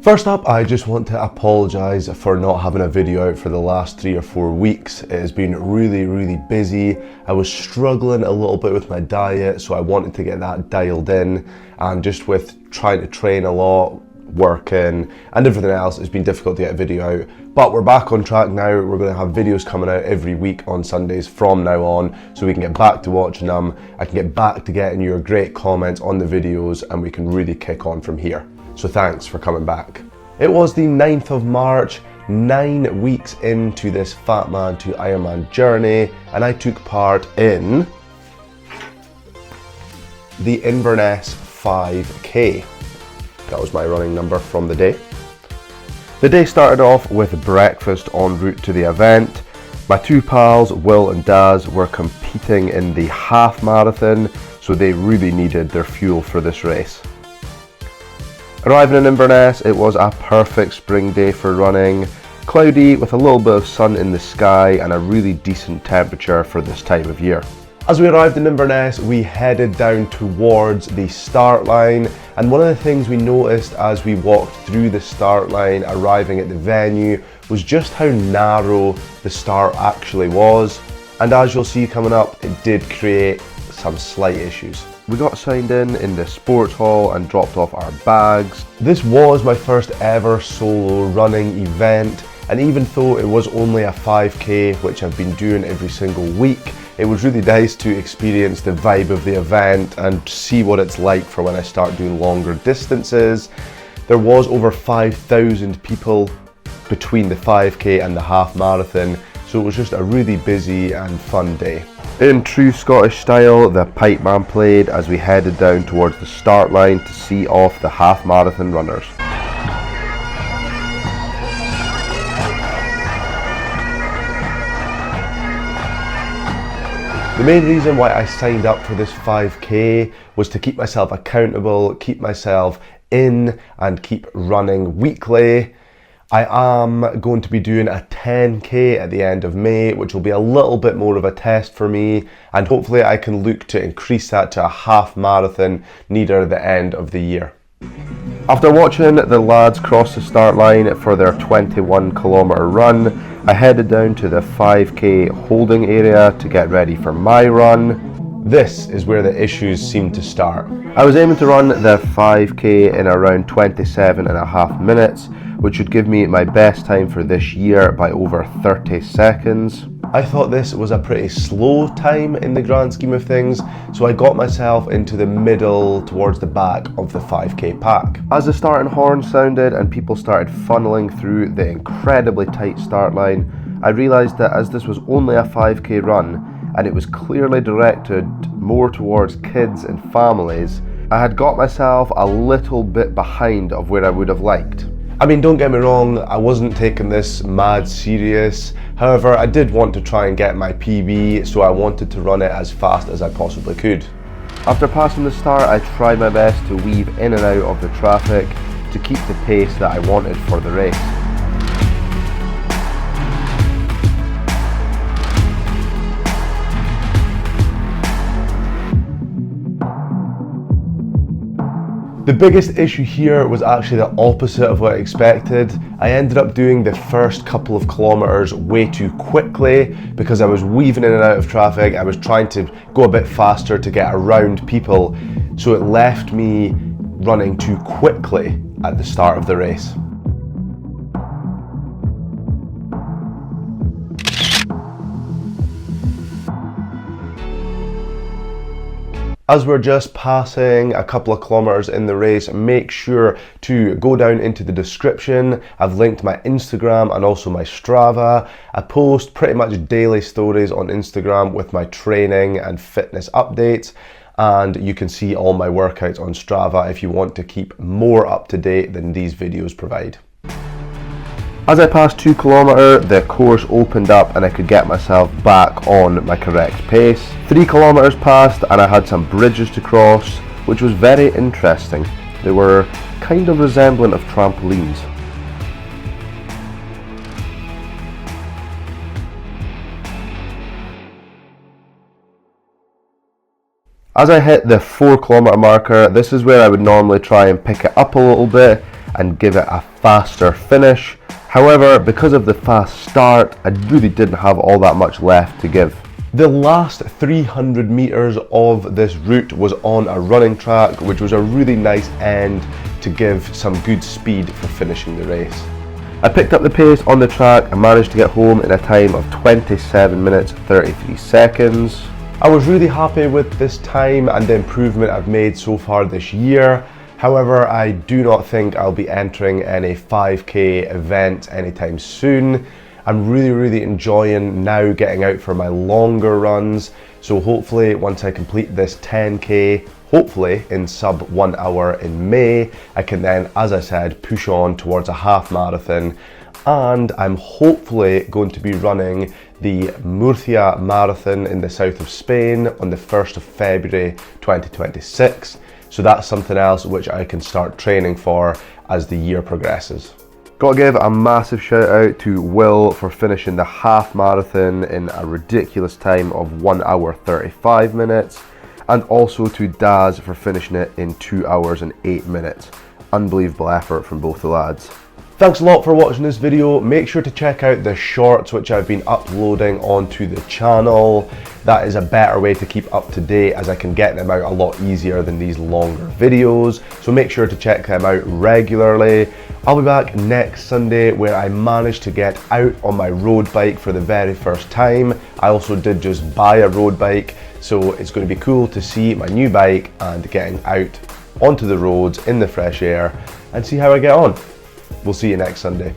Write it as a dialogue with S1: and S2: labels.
S1: First up, I just want to apologise for not having a video out for the last 3 or 4 weeks. It has been really busy. I was struggling a little bit with my diet, so I wanted to get that dialed in, and just with trying to train a lot, working and everything else, it's been difficult to get a video out. But we're back on track now. We're going to have videos coming out every week on Sundays from now on, so we can get back to watching them. I can get back to getting your great comments on the videos, and we can really kick on from here. So thanks for coming back. It was the 9th of March, 9 weeks into this FATMAN to IRONMAN journey, and I took part in the Inverness 5K. That was my running number from the day. The day started off with breakfast en route to the event. My two pals, Will and Daz, were competing in the half marathon, so they really needed their fuel for this race. Arriving in Inverness, it was a perfect spring day for running. Cloudy with a little bit of sun in the sky and a really decent temperature for this time of year. As we arrived in Inverness, we headed down towards the start line, and one of the things we noticed as we walked through the start line arriving at the venue was just how narrow the start actually was, and as you'll see coming up, it did create some slight issues. We got signed in the sports hall and dropped off our bags. This was my first ever solo running event, and even though it was only a 5K, which I've been doing every single week, it was really nice to experience the vibe of the event and see what it's like for when I start doing longer distances. There was over 5,000 people between the 5K and the half marathon, so it was just a really busy and fun day. In true Scottish style, the pipeman played as we headed down towards the start line to see off the half marathon runners. The main reason why I signed up for this 5K was to keep myself accountable, keep myself in and keep running weekly. I am going to be doing a 10K at the end of May, which will be a little bit more of a test for me, and hopefully I can look to increase that to a half marathon near the end of the year. After watching the lads cross the start line for their 21-kilometer run, I headed down to the 5K holding area to get ready for my run. This is where the issues seem to start. I was aiming to run the 5K in around 27.5 minutes, which would give me my best time for this year by over 30 seconds. I thought this was a pretty slow time in the grand scheme of things, so I got myself into the middle towards the back of the 5K pack. As the starting horn sounded and people started funneling through the incredibly tight start line, I realised that as this was only a 5K run, and it was clearly directed more towards kids and families, I had got myself a little bit behind of where I would have liked. I mean, don't get me wrong, I wasn't taking this mad serious. However, I did want to try and get my PB, so I wanted to run it as fast as I possibly could. After passing the start, I tried my best to weave in and out of the traffic to keep the pace that I wanted for the race. The biggest issue here was actually the opposite of what I expected. I ended up doing the first couple of kilometers way too quickly because I was weaving in and out of traffic. I was trying to go a bit faster to get around people, so it left me running too quickly at the start of the race. As we're just passing a couple of kilometers in the race, make sure to go down into the description. I've linked my Instagram and also my Strava. I post pretty much daily stories on Instagram with my training and fitness updates, and you can see all my workouts on Strava if you want to keep more up to date than these videos provide. As I passed 2 kilometers, the course opened up and I could get myself back on my correct pace. 3 kilometers passed and I had some bridges to cross, which was very interesting. They were kind of resemblant of trampolines. As I hit the 4 kilometer marker, this is where I would normally try and pick it up a little bit. and give it a faster finish. However, because of the fast start, I really didn't have all that much left to give. The last 300 meters of this route was on a running track, which was a really nice end to give some good speed for finishing the race. I picked up the pace on the track and managed to get home in a time of 27 minutes 33 seconds. I was really happy with this time and the improvement I've made so far this year. However, I do not think I'll be entering any 5k event anytime soon. I'm really enjoying now getting out for my longer runs. So hopefully once I complete this 10k, hopefully in sub 1 hour in May, I can then, as I said, push on towards a half marathon. And I'm hopefully going to be running the Murcia Marathon in the south of Spain on the 1st of February 2026. So that's something else which I can start training for as the year progresses. Gotta give a massive shout out to Will for finishing the half marathon in a ridiculous time of 1 hour 35 minutes, and also to Daz for finishing it in 2 hours and 8 minutes. Unbelievable effort from both the lads. Thanks a lot for watching this video. Make sure to check out the shorts which I've been uploading onto the channel. That is a better way to keep up to date, as I can get them out a lot easier than these longer videos. So make sure to check them out regularly. I'll be back next Sunday, where I managed to get out on my road bike for the very first time. I also did just buy a road bike, so it's going to be cool to see my new bike and getting out onto the roads in the fresh air and see how I get on. We'll see you next Sunday.